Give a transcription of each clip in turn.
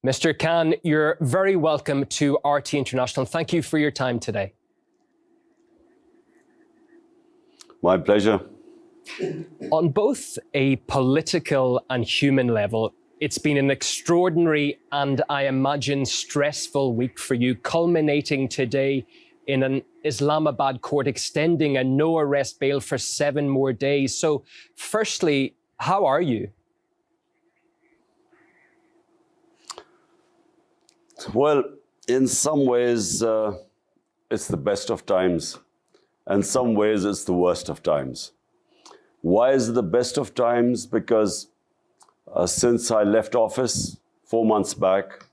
Mr. Khan, you're very welcome to RT International. Thank you for your time today. My pleasure. On both a political and human level, it's been an extraordinary and, I imagine, stressful week for you, culminating today in an Islamabad court extending a no-arrest bail for 7 more days. So, firstly, how are you? Well, in some ways, it's the best of times. And some ways, it's the worst of times. Why is it the best of times? Because since I left office 4 months back,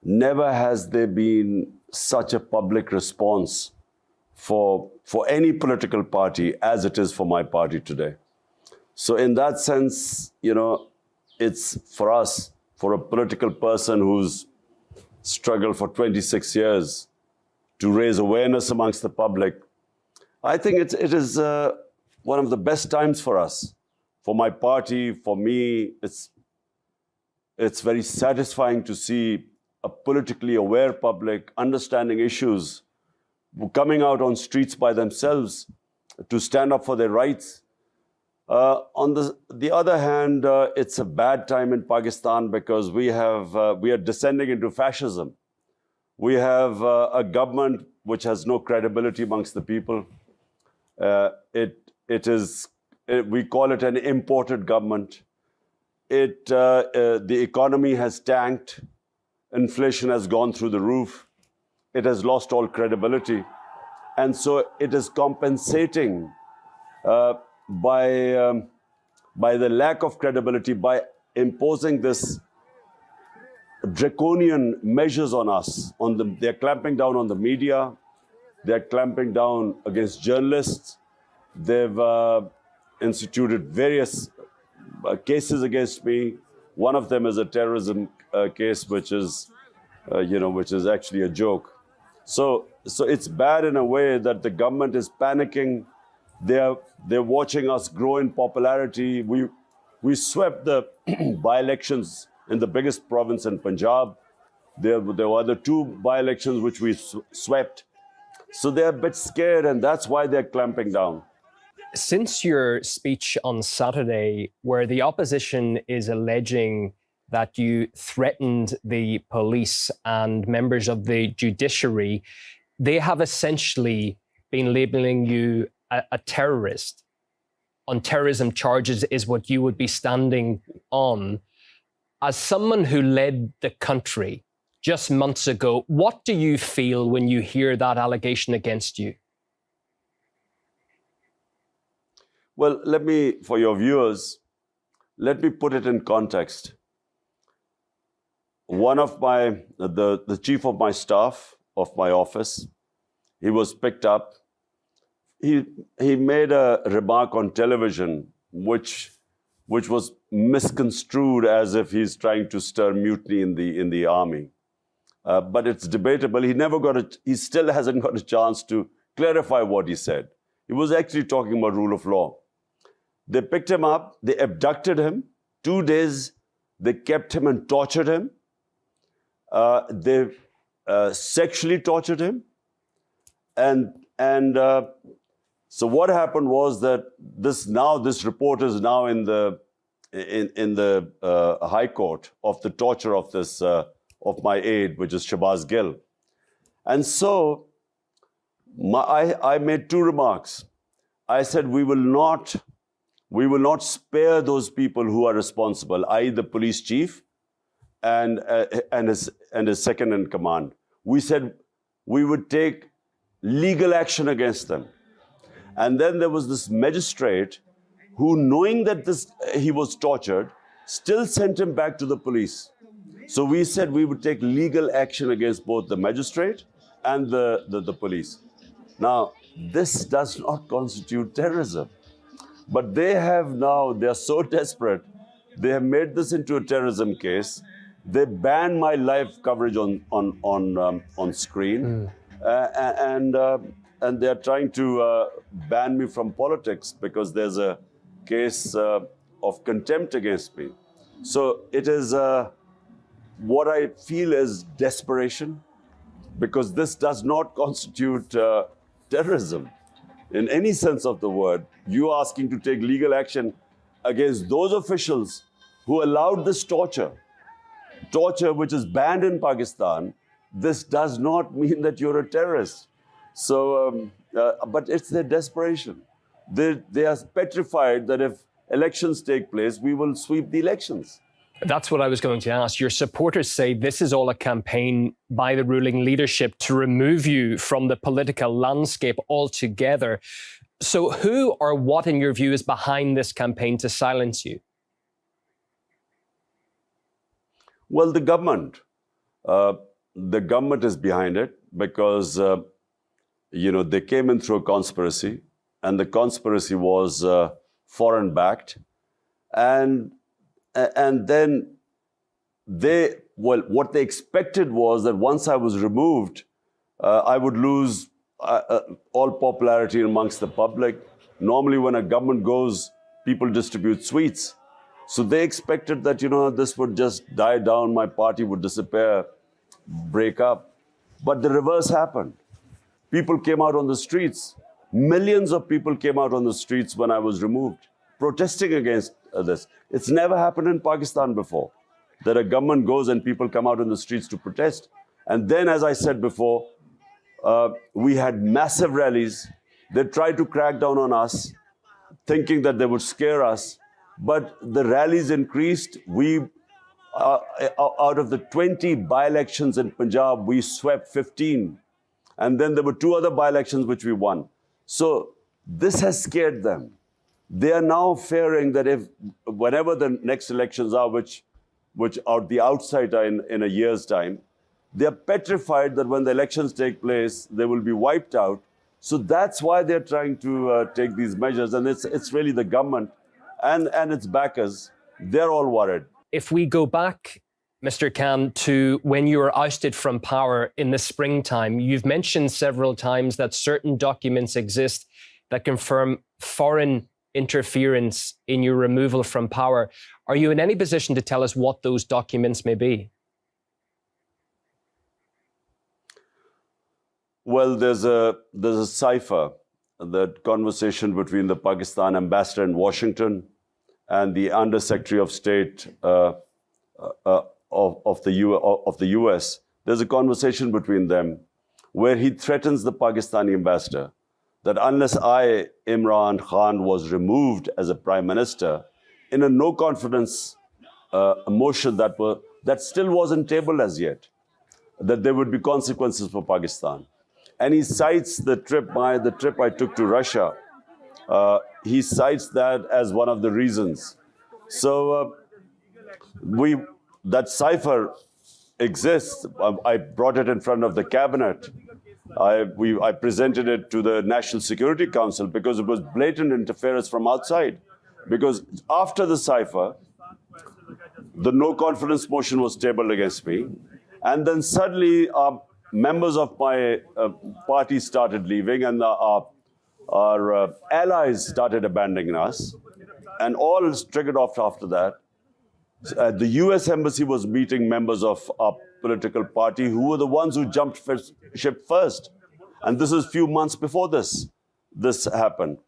never has there been such a public response for any political party as it is for my party today. So in that sense, you know, it's for us, for a political person who's struggled for 26 years to raise awareness amongst the public, I think it is one of the best times for us, for my party, for me. It's very satisfying to see a politically aware public understanding issues, coming out on streets by themselves to stand up for their rights. On the other hand, it's a bad time in Pakistan because we are descending into fascism. We have a government which has no credibility amongst the people. We call it an imported government. The economy has tanked. Inflation has gone through the roof. It has lost all credibility. And so it is compensating by the lack of credibility, by imposing this draconian measures on us. They're clamping down on the media. They're clamping down against journalists. They've instituted various cases against me. One of them is a terrorism case, which is actually a joke. So it's bad in a way that the government is panicking. They're watching us grow in popularity. We swept the by-elections in the biggest province in Punjab. There were the 2 by-elections which we swept. So they're a bit scared, and that's why they're clamping down. Since your speech on Saturday, where the opposition is alleging that you threatened the police and members of the judiciary, they have essentially been labeling you a terrorist. On terrorism charges is what you would be standing on. As someone who led the country just months ago, what do you feel when you hear that allegation against you? Well, for your viewers, let me put it in context. One of the chief of my staff, of my office, he was picked up. He made a remark on television which was misconstrued as if he's trying to stir mutiny in the army. But it's debatable. He still hasn't got a chance to clarify what he said. He was actually talking about rule of law. They picked him up, they abducted him. 2 days, they kept him and tortured him. They sexually tortured him. So what happened was that this report is now in the High Court of the torture of this of my aide, which is Shabazz Gill. And so I made 2 remarks. I said we will not spare those people who are responsible, i.e. the police chief and his second in command. We said we would take legal action against them. And then there was this magistrate who, knowing that he was tortured, still sent him back to the police. So we said we would take legal action against both the magistrate and the police. Now, this does not constitute terrorism. But they're so desperate, they have made this into a terrorism case. They banned my live coverage on screen. And they're trying to ban me from politics because there's a case of contempt against me. So it is what I feel is desperation, because this does not constitute terrorism in any sense of the word. You asking to take legal action against those officials who allowed this torture which is banned in Pakistan. This does not mean that you're a terrorist. So, but it's their desperation. They are petrified that if elections take place, we will sweep the elections. That's what I was going to ask. Your supporters say this is all a campaign by the ruling leadership to remove you from the political landscape altogether. So who or what, in your view, is behind this campaign to silence you? Well, the government. The government is behind it because, they came in through a conspiracy, and the conspiracy was foreign-backed. And then what they expected was that once I was removed, I would lose all popularity amongst the public. Normally, when a government goes, people distribute sweets. So they expected that, this would just die down, my party would disappear, break up. But the reverse happened. People came out on the streets. Millions of people came out on the streets when I was removed, protesting against this. It's never happened in Pakistan before, that a government goes and people come out on the streets to protest. And then, as I said before, we had massive rallies. They tried to crack down on us, thinking that they would scare us. But the rallies increased. Out of the 20 by-elections in Punjab, we swept 15. And then there were 2 other by-elections which we won. So this has scared them. They are now fearing that whenever the next elections are, which are the outside are in a year's time, they are petrified that when the elections take place, they will be wiped out. So that's why they're trying to take these measures. And it's really the government and its backers. They're all worried. If we go back, Mr. Khan, to when you were ousted from power in the springtime, you've mentioned several times that certain documents exist that confirm foreign interference in your removal from power. Are you in any position to tell us what those documents may be? Well, there's a cipher, that conversation between the Pakistan ambassador in Washington and the Under-Secretary of State of the US. There's a conversation between them where he threatens the Pakistani ambassador that unless I, Imran Khan, was removed as a prime minister in a no-confidence motion that still wasn't tabled as yet, that there would be consequences for Pakistan. And he cites the trip I took to Russia. He cites that as one of the reasons. So that cipher exists. I brought it in front of the cabinet. I presented it to the National Security Council because it was blatant interference from outside. Because after the cipher, the no-confidence motion was tabled against me. And then suddenly, members of my party started leaving, and our allies started abandoning us. And all is triggered off after that. The US Embassy was meeting members of our political party who were the ones who jumped ship first. And this is a few months before this happened.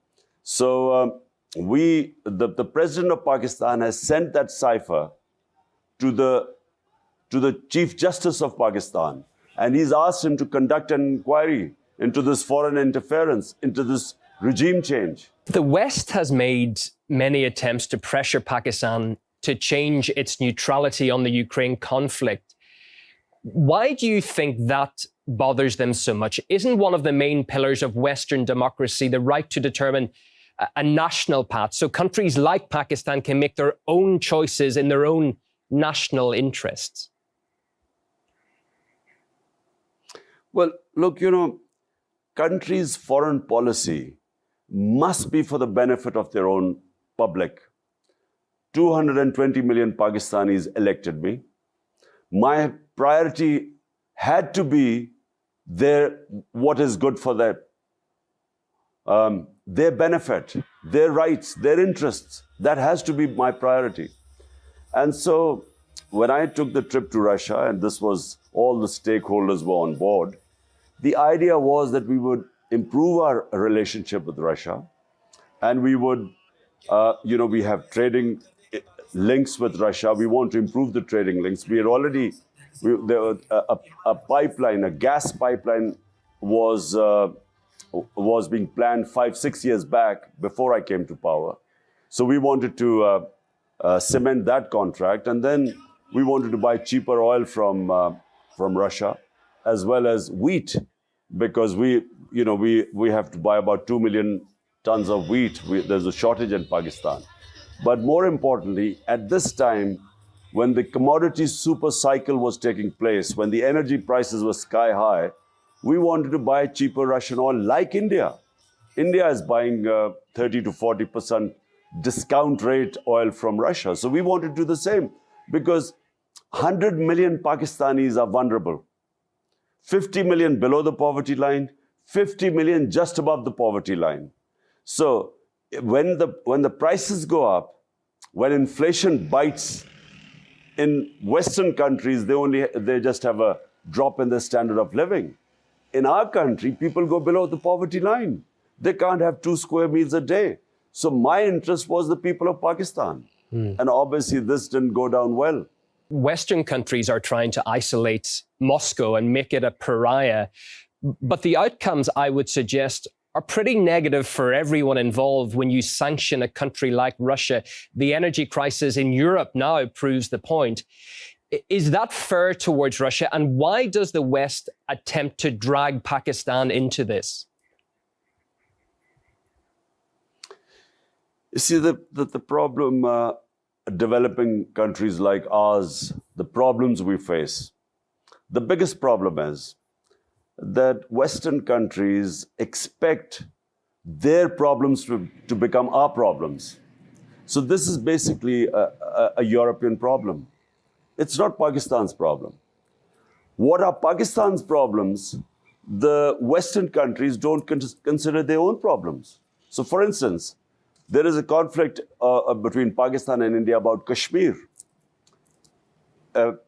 So the president of Pakistan has sent that cipher to the Chief Justice of Pakistan. And he's asked him to conduct an inquiry into this foreign interference, into this regime change. The West has made many attempts to pressure Pakistan to change its neutrality on the Ukraine conflict. Why do you think that bothers them so much? Isn't one of the main pillars of Western democracy the right to determine a national path, so countries like Pakistan can make their own choices in their own national interests? Well, look, countries' foreign policy must be for the benefit of their own public. 220 million Pakistanis elected me. My priority had to be what is good for them. Their benefit, their rights, their interests. That has to be my priority. And so when I took the trip to Russia, and this was all the stakeholders were on board, the idea was that we would improve our relationship with Russia, and we would, we have trading links with Russia. We want to improve the trading links. We had already, there was a pipeline, a gas pipeline was being planned 5-6 years back before I came to power. So we wanted to cement that contract, and then we wanted to buy cheaper oil from Russia, as well as wheat, because we have to buy about 2 million tons of wheat. There's a shortage in Pakistan. But more importantly, at this time, when the commodity super cycle was taking place, when the energy prices were sky high, we wanted to buy cheaper Russian oil like India. India is buying 30 to 40% discount rate oil from Russia. So we wanted to do the same, because 100 million Pakistanis are vulnerable. 50 million below the poverty line, 50 million just above the poverty line. So when the prices go up, when inflation bites in Western countries, they just have a drop in their standard of living. In our country, people go below the poverty line. They can't have 2 square meals a day. So my interest was the people of Pakistan. And obviously this didn't go down well. Western countries are trying to isolate Moscow and make it a pariah. But the outcomes, I would suggest, are pretty negative for everyone involved when you sanction a country like Russia. The energy crisis in Europe now proves the point. Is that fair towards Russia? And why does the West attempt to drag Pakistan into this? You see, the problem, developing countries like ours, the problems we face, the biggest problem is that Western countries expect their problems to become our problems. So this is basically a European problem. It's not Pakistan's problem. What are Pakistan's problems? The Western countries don't consider their own problems. So for instance, there is a conflict between Pakistan and India about Kashmir. Since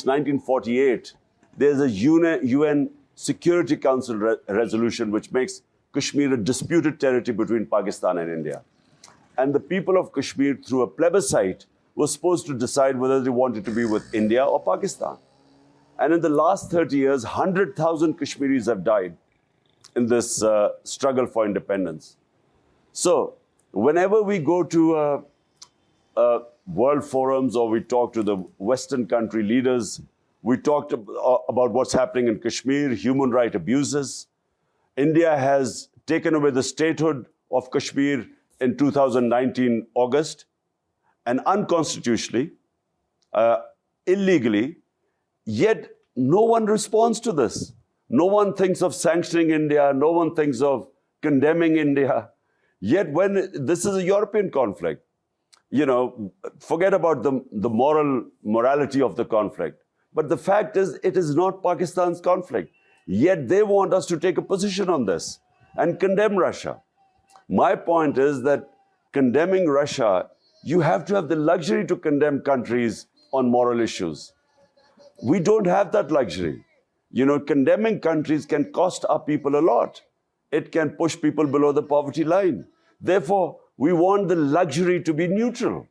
1948, there's a UN Security Council resolution which makes Kashmir a disputed territory between Pakistan and India. And the people of Kashmir, through a plebiscite, were supposed to decide whether they wanted to be with India or Pakistan. And in the last 30 years, 100,000 Kashmiris have died in this struggle for independence. So whenever we go to world forums or we talk to the Western country leaders, we talked about what's happening in Kashmir, human rights abuses. India has taken away the statehood of Kashmir in 2019 August, and unconstitutionally, illegally, yet no one responds to this. No one thinks of sanctioning India, no one thinks of condemning India. Yet when this is a European conflict, forget about the morality of the conflict. But the fact is, it is not Pakistan's conflict. Yet they want us to take a position on this and condemn Russia. My point is that condemning Russia, you have to have the luxury to condemn countries on moral issues. We don't have that luxury. Condemning countries can cost our people a lot. It can push people below the poverty line. Therefore, we want the luxury to be neutral.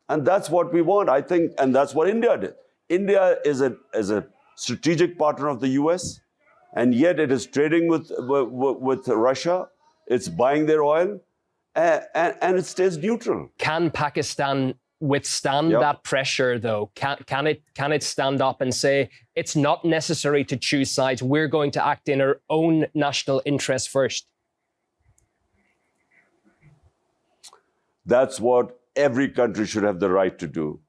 And that's what we want, I think, and that's what India did. India is a strategic partner of the US, and yet it is trading with Russia. It's buying their oil, and it stays neutral. Can Pakistan withstand that pressure, though? Can it stand up and say, it's not necessary to choose sides, we're going to act in our own national interest first? That's what every country should have the right to do.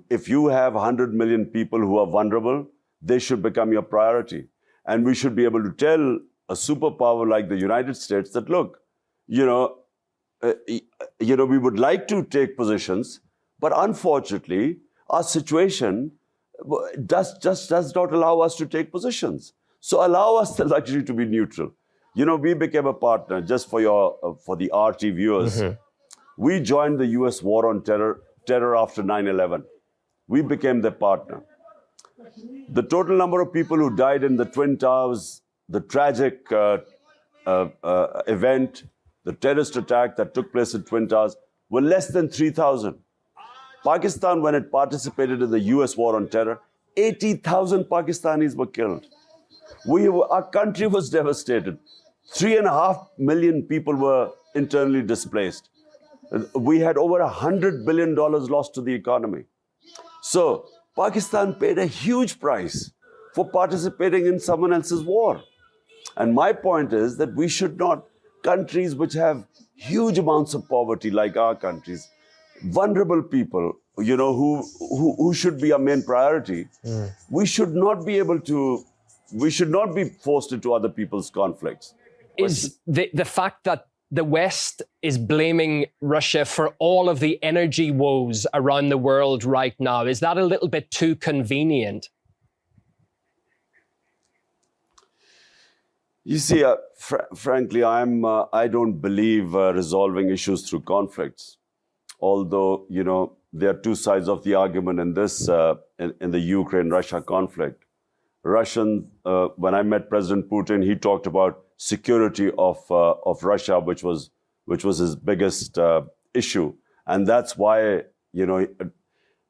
If you have 100 million people who are vulnerable, they should become your priority. And we should be able to tell a superpower like the United States that, look, we would like to take positions, but unfortunately, our situation does not allow us to take positions. So allow us the luxury to be neutral. We became a partner, just for the RT viewers. We joined the US war on terror terror after 9/11. We became their partner. The total number of people who died in the Twin Towers, the tragic event, the terrorist attack that took place in Twin Towers, were less than 3,000. Pakistan, when it participated in the US war on terror, 80,000 Pakistanis were killed. Our country was devastated. 3.5 million people were internally displaced. We had over $100 billion lost to the economy. So Pakistan paid a huge price for participating in someone else's war. And my point is that we should not, countries which have huge amounts of poverty like our countries, vulnerable people, you know, who should be our main priority, we should not be forced into other people's conflicts. Is the fact that the West is blaming Russia for all of the energy woes around the world right now, is that a little bit too convenient? You see, frankly, I don't believe resolving issues through conflicts. Although, you know, there are two sides of the argument in this, in the Ukraine-Russia conflict. When I met President Putin, he talked about security of Russia, which was his biggest issue, and that's why, you know,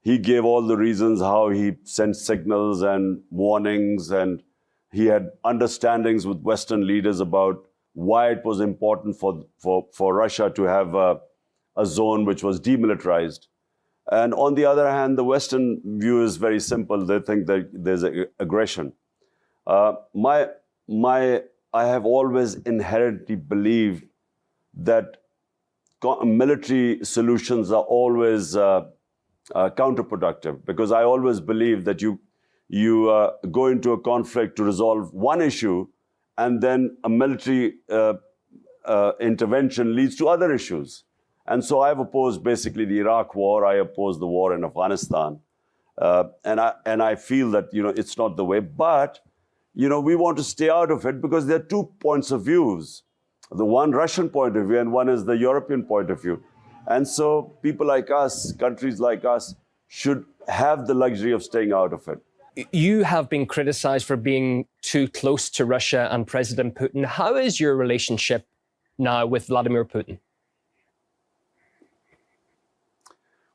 he gave all the reasons how he sent signals and warnings, and he had understandings with Western leaders about why it was important for Russia to have a zone which was demilitarized. And on the other hand, the Western view is very simple. They think that there's aggression. I have always inherently believed that military solutions are always counterproductive, because I always believe that you go into a conflict to resolve one issue, and then a military intervention leads to other issues. And so I've opposed basically the Iraq war. I oppose the war in Afghanistan. And I feel that, you know, it's not the way. But, you know, we want to stay out of it because there are two points of views. The one Russian point of view and one is the European point of view. And so people like us, countries like us, should have the luxury of staying out of it. You have been criticized for being too close to Russia and President Putin. How is your relationship now with Vladimir Putin?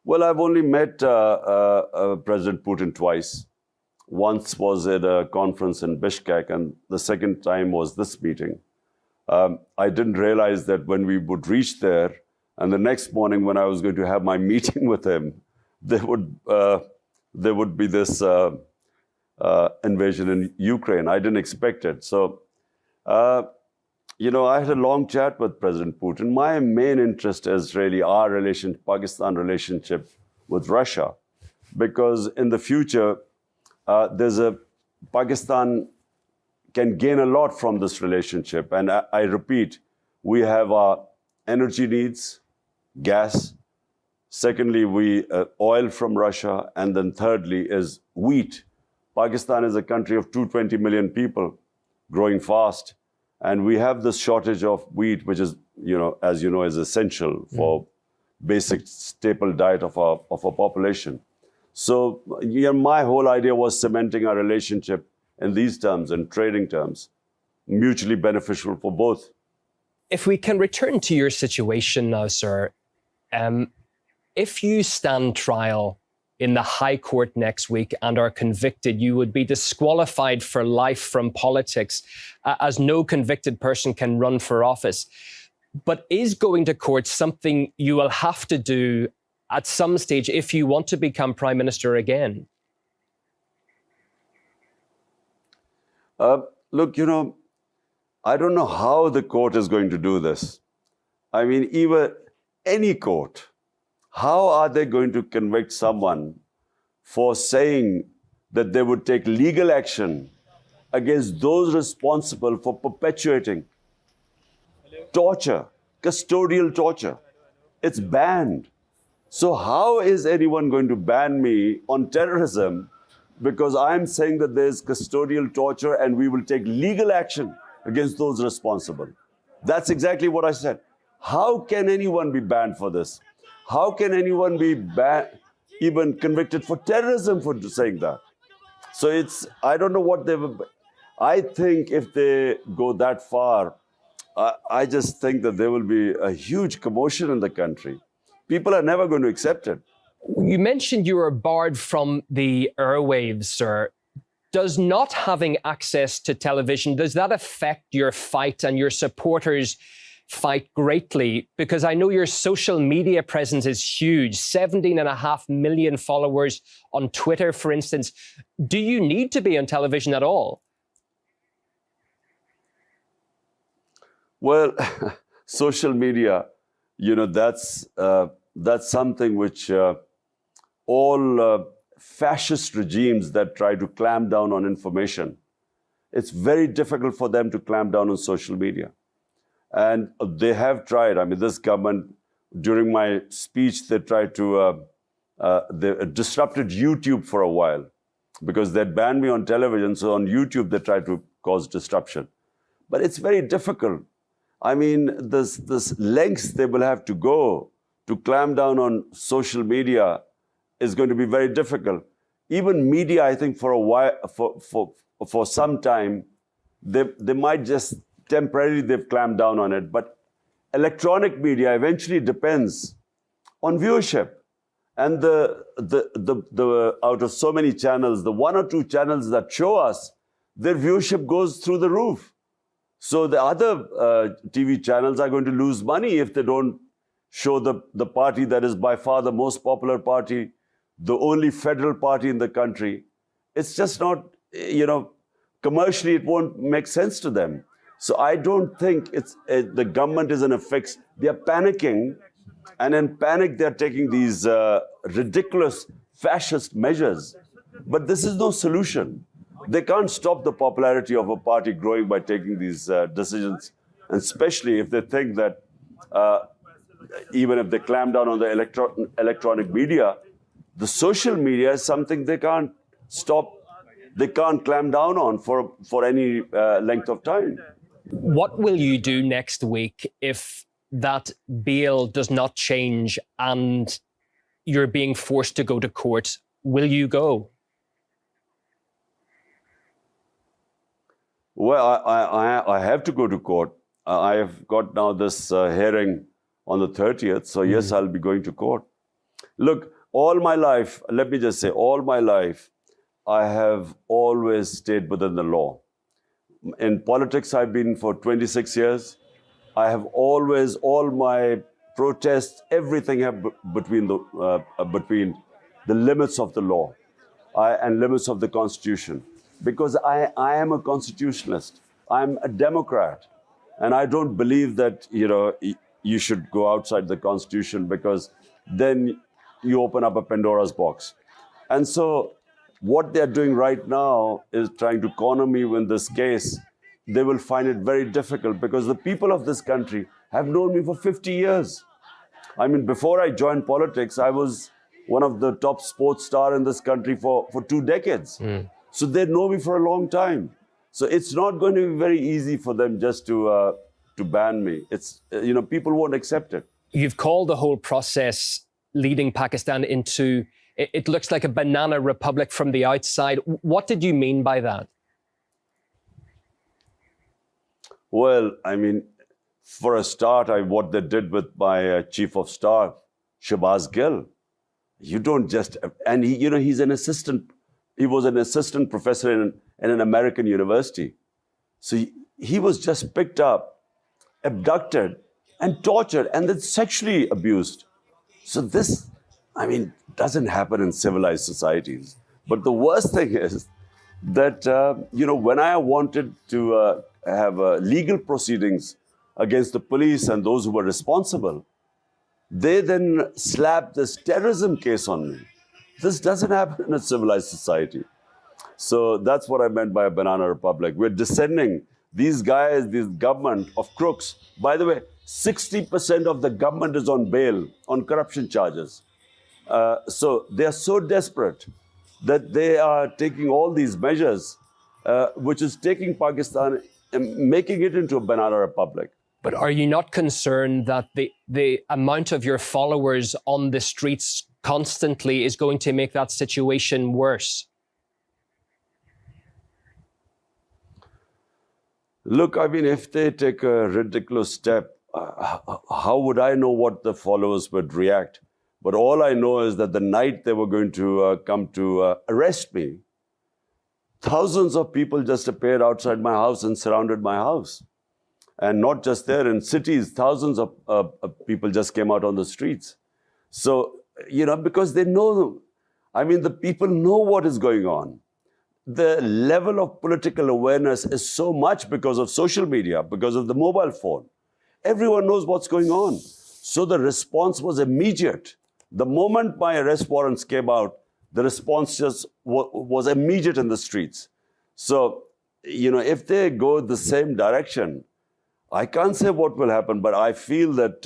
Well, I've only met President Putin twice. Once was at a conference in Bishkek, and the second time was this meeting. I didn't realize that when we would reach there, and the next morning when I was going to have my meeting with him, there would be this invasion in Ukraine. I didn't expect it. So, you know, I had a long chat with President Putin. My main interest is really our Pakistan relationship with Russia, because in the future, Pakistan can gain a lot from this relationship. And I repeat, we have our energy needs, gas. Secondly, oil from Russia. And then thirdly is wheat. Pakistan is a country of 220 million people, growing fast. And we have this shortage of wheat, which is, you know, as you know, is essential for basic staple diet of our population. So, yeah, my whole idea was cementing our relationship in these terms, in trading terms, mutually beneficial for both. If we can return to your situation now, sir, if you stand trial in the High Court next week and are convicted, you would be disqualified for life from politics, as no convicted person can run for office. But is going to court something you will have to do at some stage if you want to become Prime Minister again? Look, you know, I don't know how the court is going to do this. I mean, even any court, how are they going to convict someone for saying that they would take legal action against those responsible for perpetuating torture, custodial torture? It's banned. So how is anyone going to ban me on terrorism because I'm saying that there's custodial torture and we will take legal action against those responsible? That's exactly what I said. How can anyone be banned for this? How can anyone be even convicted for terrorism for saying that? So I don't know what they were. I think if they go that far, I just think that there will be a huge commotion in the country. People are never going to accept it. You mentioned you were barred from the airwaves, sir. Does not having access to television, does that affect your fight and your supporters' fight greatly? Because I know your social media presence is huge, 17.5 million followers on Twitter, for instance. Do you need to be on television at all? Well, social media, that's something which all fascist regimes that try to clamp down on information, it's very difficult for them to clamp down on social media. And they have tried. I mean, this government, during my speech, they tried to, they disrupted YouTube for a while because they'd banned me on television. So on YouTube, they tried to cause disruption. But it's very difficult. I mean, this lengths they will have to go to clamp down on social media is going to be very difficult. Even media, I think, for a while, for some time, they might just temporarily they've clamped down on it. But electronic media eventually depends on viewership. And the out of so many channels, the 1 or 2 channels that show us, their viewership goes through the roof. So the other TV channels are going to lose money if they don't show the party that is by far the most popular party, the only federal party in the country. It's just not, commercially it won't make sense to them. So I don't think the government is in a fix. They're panicking, and in panic they're taking these ridiculous fascist measures. But this is no solution. They can't stop the popularity of a party growing by taking these decisions, and especially if they think that even if they clamp down on the electronic media, the social media is something they can't stop, they can't clamp down on for any length of time. What will you do next week if that bail does not change and you're being forced to go to court? Will you go? Well, I have to go to court. I have got now this hearing on the 30th. So yes, I'll be going to court. Look, all my life, let me just say, all my life, I have always stayed within the law. In politics, I've been for 26 years. I have always, all my protests, everything have between the limits of the law and limits of the Constitution. Because I am a constitutionalist. I'm a Democrat. And I don't believe that, you should go outside the Constitution, because then you open up a Pandora's box. And so what they're doing right now is trying to corner me in this case. They will find it very difficult because the people of this country have known me for 50 years. I mean, before I joined politics, I was one of the top sports stars in this country for 2 decades. So they know me for a long time. So it's not going to be very easy for them just to ban me. It's, people won't accept it. You've called the whole process leading Pakistan into, it looks like a banana republic from the outside. What did you mean by that? Well, I mean, for a start, what they did with my chief of staff, Shahbaz Gill, you don't just, and he's an assistant. He was an assistant professor in an American university. So he was just picked up, abducted, and tortured, and then sexually abused. So this, doesn't happen in civilized societies. But the worst thing is that, when I wanted to have legal proceedings against the police and those who were responsible, they then slapped this terrorism case on me. This doesn't happen in a civilized society. So that's what I meant by a banana republic. We're descending. These guys, this government of crooks. By the way, 60% of the government is on bail, on corruption charges. So they are so desperate that they are taking all these measures, which is taking Pakistan and making it into a banana republic. But are you not concerned that the amount of your followers on the streets constantly is going to make that situation worse? Look, I mean, if they take a ridiculous step, how would I know what the followers would react? But all I know is that the night they were going to come to arrest me, thousands of people just appeared outside my house and surrounded my house. And not just there, in cities, thousands of people just came out on the streets. So, you know, because they know, I mean, the people know what is going on. The level of political awareness is so much because of social media, because of the mobile phone. Everyone knows what's going on. So the response was immediate. The moment my arrest warrants came out, the response just was immediate in the streets. So, you know, if they go the same direction, I can't say what will happen, but I feel that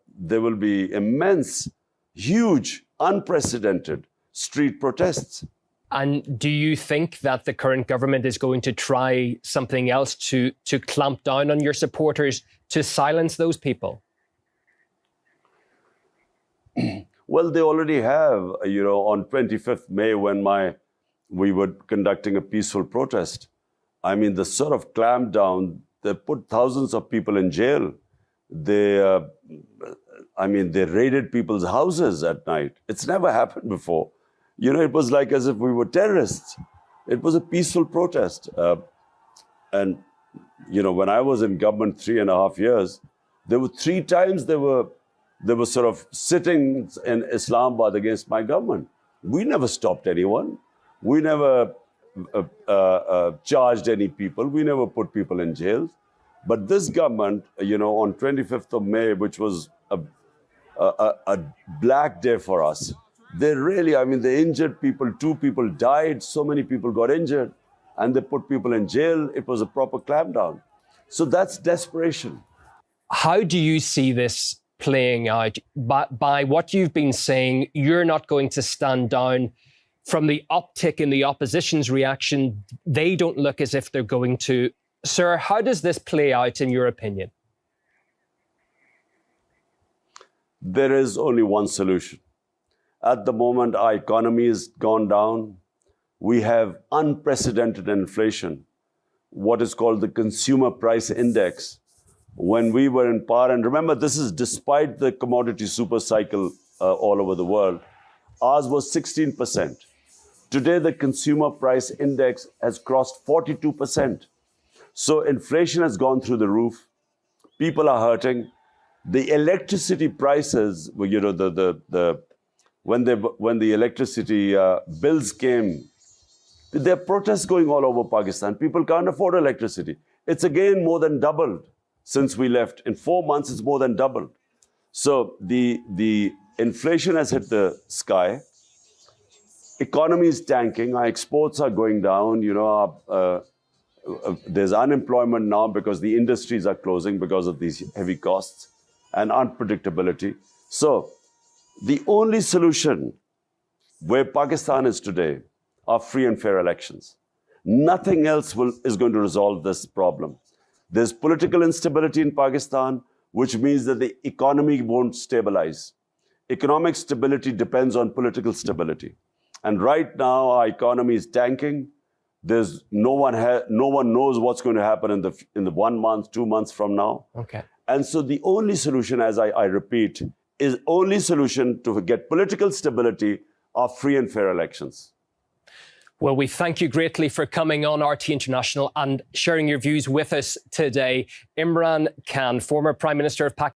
there will be immense, huge, unprecedented street protests. And do you think that the current government is going to try something else to clamp down on your supporters, to silence those people? Well, they already have, you know, on 25th May when we were conducting a peaceful protest. I mean, the sort of clampdown, they put thousands of people in jail. They raided people's houses at night. It's never happened before. You know, it was like as if we were terrorists. It was a peaceful protest. And, you know, when I was in government 3.5 years, there were 3 times they were sort of sitting in Islamabad against my government. We never stopped anyone. We never charged any people. We never put people in jail. But this government, you know, on 25th of May, which was a black day for us, they really, I mean, they injured people. 2 people died. So many people got injured. And they put people in jail. It was a proper clampdown. So that's desperation. How do you see this playing out? By what you've been saying, you're not going to stand down. From the uptick in the opposition's reaction, they don't look as if they're going to. Sir, how does this play out in your opinion? There is only one solution. At the moment, our economy has gone down. We have unprecedented inflation, what is called the Consumer Price Index. When we were in power, and remember, this is despite the commodity super cycle all over the world, ours was 16%. Today, the Consumer Price Index has crossed 42%. So inflation has gone through the roof. People are hurting. The electricity prices, you know, when the electricity bills came, there are protests going all over Pakistan. People can't afford electricity. It's again more than doubled since we left. In 4 months, it's more than doubled. So the inflation has hit the sky. Economy is tanking. Our exports are going down. You know, there's unemployment now because the industries are closing because of these heavy costs and unpredictability. So the only solution where Pakistan is today are free and fair elections. Nothing else is going to resolve this problem. There's political instability in Pakistan, which means that the economy won't stabilize. Economic stability depends on political stability. And right now, our economy is tanking. There's no one knows what's going to happen in the 1 month, 2 months from now. Okay. And so the only solution, as I repeat, is only solution to get political stability are free and fair elections. Well, we thank you greatly for coming on RT International and sharing your views with us today. Imran Khan, former Prime Minister of Pakistan.